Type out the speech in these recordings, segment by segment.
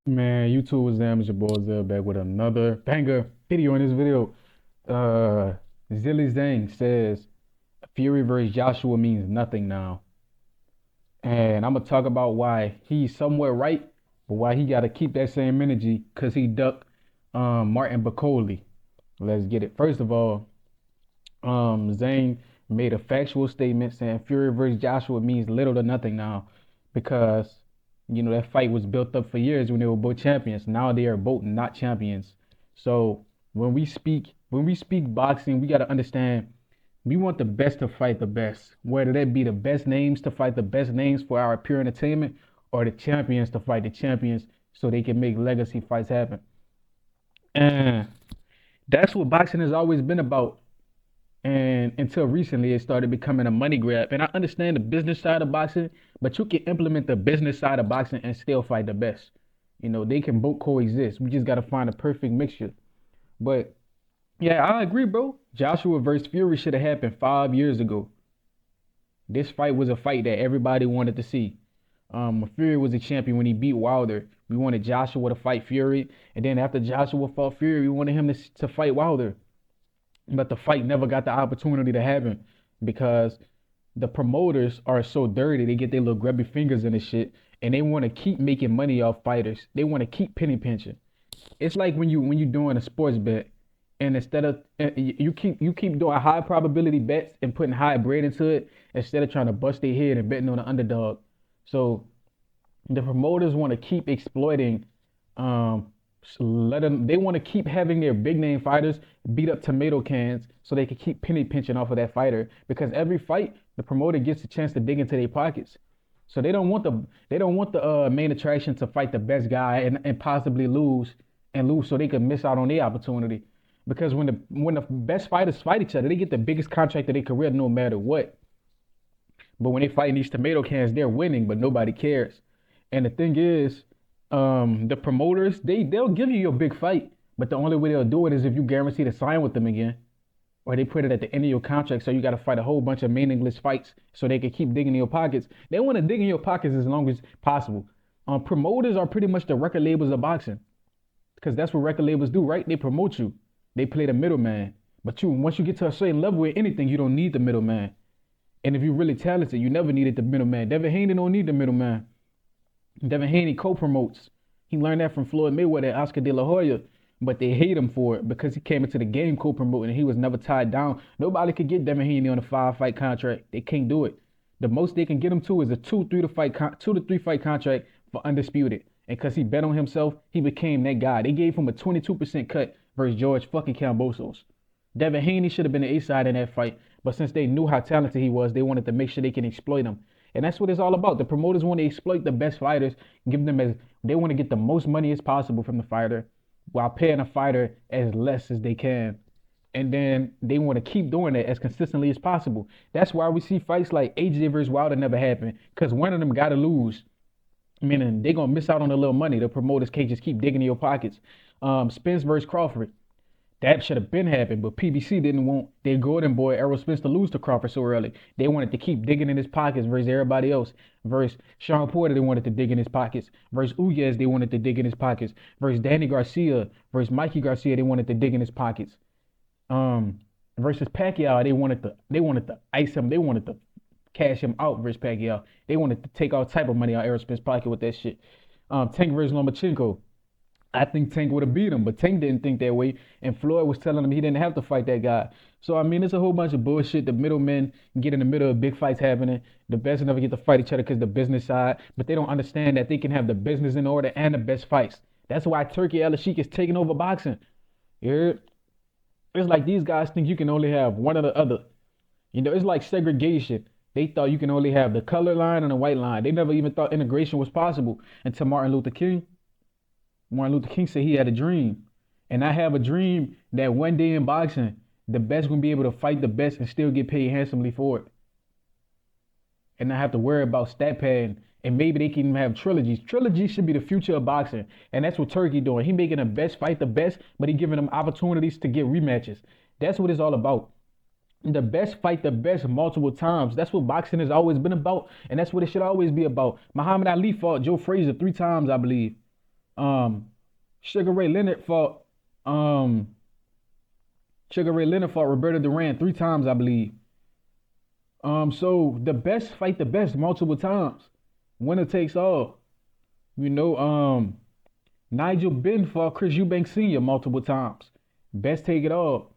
Man, YouTube was damn, it's your boy Zell back with another banger video. In this video, uh, Zhang says Fury versus Joshua means nothing now. And I'm gonna talk about why he's somewhat right, but why he gotta keep that same energy because he ducked Martin Bacoli. Let's get it. First of all, Zhang made a factual statement saying Fury versus Joshua means little to nothing now because that fight was built up for years when they were both champions. Now they are both not champions. So when we speak boxing, we got to understand we want the best to fight the best, whether that be the best names to fight the best names for our pure entertainment or the champions to fight the champions so they can make legacy fights happen. And that's what boxing has always been about. And until recently, it started becoming a money grab. And I understand the business side of boxing, but you can implement the business side of boxing and still fight the best. They can both coexist. We just got to find a perfect mixture. But yeah, I agree, bro. Joshua versus Fury should have happened 5 years ago. This fight was a fight that everybody wanted to see. Fury was a champion when he beat Wilder. We wanted Joshua to fight Fury, and then after Joshua fought Fury, we wanted him to fight Wilder. But the fight never got the opportunity to happen because the promoters are so dirty. They get their little grubby fingers in the shit, and they want to keep making money off fighters. They want to keep penny pinching. It's like when you doing a sports bet, and instead of you keep doing high probability bets and putting high bread into it instead of trying to bust their head and betting on the underdog. So the promoters want to keep exploiting let them they want to keep having their big name fighters beat up tomato cans so they can keep penny pinching off of that fighter because every fight the promoter gets a chance to dig into their pockets. So they don't want the main attraction to fight the best guy and possibly lose so they can miss out on their opportunity. Because when the best fighters fight each other, they get the biggest contract of their career no matter what. But when they fight in these tomato cans, they're winning, but nobody cares. And the thing is, the promoters they'll give you your big fight, but the only way they'll do it is if you guarantee to sign with them again, or they put it at the end of your contract, so you got to fight a whole bunch of meaningless fights so they can keep digging in your pockets. They want to dig in your pockets as long as possible. Promoters are pretty much the record labels of boxing, because that's what record labels do, right? They promote you. They play the middleman. But once you get to a certain level with anything, you don't need the middleman. And if you're really talented, you never needed the middleman. Devin Haney don't need the middleman. Devin Haney co-promotes. He learned that from Floyd Mayweather and Oscar De La Hoya, but they hate him for it because he came into the game co-promoting and he was never tied down. Nobody could get Devin Haney on a 5-fight contract. They can't do it. The most they can get him to is a 2 to 3 fight contract for undisputed. And because he bet on himself, he became that guy. They gave him a 22% cut versus George fucking Kambosos. Devin Haney should have been the A side in that fight, but since they knew how talented he was, they wanted to make sure they can exploit him. And that's what it's all about. The promoters want to exploit the best fighters, give them as they want to get the most money as possible from the fighter while paying a fighter as less as they can. And then they want to keep doing it as consistently as possible. That's why we see fights like AJ versus Wilder never happen, because one of them got to lose. Meaning they're gonna miss out on a little money. The promoters can't just keep digging in your pockets. Spence versus Crawford. That should have been happened, but PBC didn't want their golden boy Errol Spence to lose to Crawford so early. They wanted to keep digging in his pockets versus everybody else. Versus Sean Porter, they wanted to dig in his pockets. Versus Uyez, they wanted to dig in his pockets. Versus Danny Garcia, versus Mikey Garcia, they wanted to dig in his pockets. Versus Pacquiao, they wanted to ice him. They wanted to cash him out versus Pacquiao. They wanted to take all type of money out of Errol Spence's pocket with that shit. Tank versus Lomachenko. I think Tank would have beat him, but Tank didn't think that way, and Floyd was telling him he didn't have to fight that guy. So I mean, it's a whole bunch of bullshit. The middlemen get in the middle of big fights happening. The best never get to fight each other because the business side, but they don't understand that they can have the business in order and the best fights. That's why Turkey Al Sheik is taking over boxing. Yeah, it's like these guys think you can only have one or the other. It's like segregation. They thought you can only have the color line and the white line. They never even thought integration was possible until Martin Luther King. Martin Luther King said he had a dream. And I have a dream that one day in boxing, the best gonna be able to fight the best and still get paid handsomely for it. And not have to worry about stat padding. And maybe they can even have trilogies. Trilogies should be the future of boxing. And that's what Turkey doing. He making the best fight the best, but he giving them opportunities to get rematches. That's what it's all about. The best fight the best multiple times. That's what boxing has always been about. And that's what it should always be about. Muhammad Ali fought Joe Frazier 3 times, I believe. Um, Sugar Ray Leonard fought um Sugar Ray Leonard fought Roberto Duran 3 times, I believe. So the best fight the best multiple times. Winner takes all. You know, Nigel Benn fought Chris Eubank Sr. multiple times. Best take it all.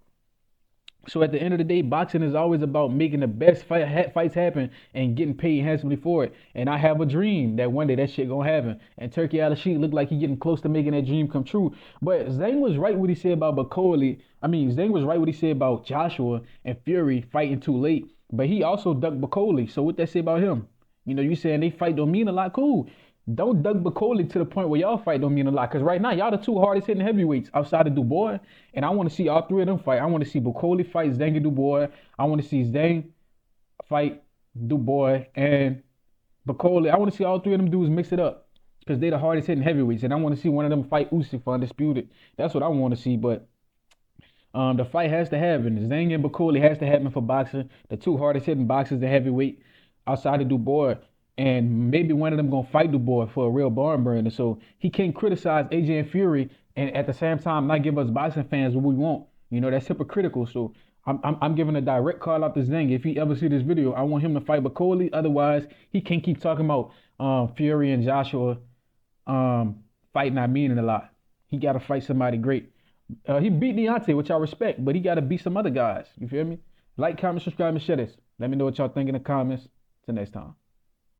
So at the end of the day, boxing is always about making the best fights happen and getting paid handsomely for it. And I have a dream that one day that shit gonna happen. And Turkey Al-Sheikh looked like he getting close to making that dream come true. But Zhang was right what he said about Bakoli. I mean, Zhang was right what he said about Joshua and Fury fighting too late. But he also ducked Bakoli. So what that say about him? You know, you saying they fight don't mean a lot. Cool. Don't duck Bakoli to the point where y'all fight don't mean a lot. Cause right now y'all the two hardest hitting heavyweights outside of Dubois. And I want to see all three of them fight. I want to see Bakoli fight Zhang and Dubois. I want to see Zhang fight Dubois and Bakoli. I want to see all three of them dudes mix it up. Cause they the hardest hitting heavyweights. And I want to see one of them fight Usyk for undisputed. That's what I want to see. But the fight has to happen. Zhang and Bakoli has to happen for boxing. The two hardest hitting boxers in heavyweight outside of Dubois. And maybe one of them gonna fight Dubois for a real barn burner. So he can't criticize AJ and Fury and at the same time not give us boxing fans what we want. You know, that's hypocritical. So I'm giving a direct call out to Zhang. If he ever see this video, I want him to fight Bakoli. Otherwise, he can't keep talking about Fury and Joshua fight not meaning a lot. He gotta fight somebody great. He beat Deontay, which I respect, but he gotta beat some other guys. You feel me? Like, comment, subscribe, and share this. Let me know what y'all think in the comments. Till next time.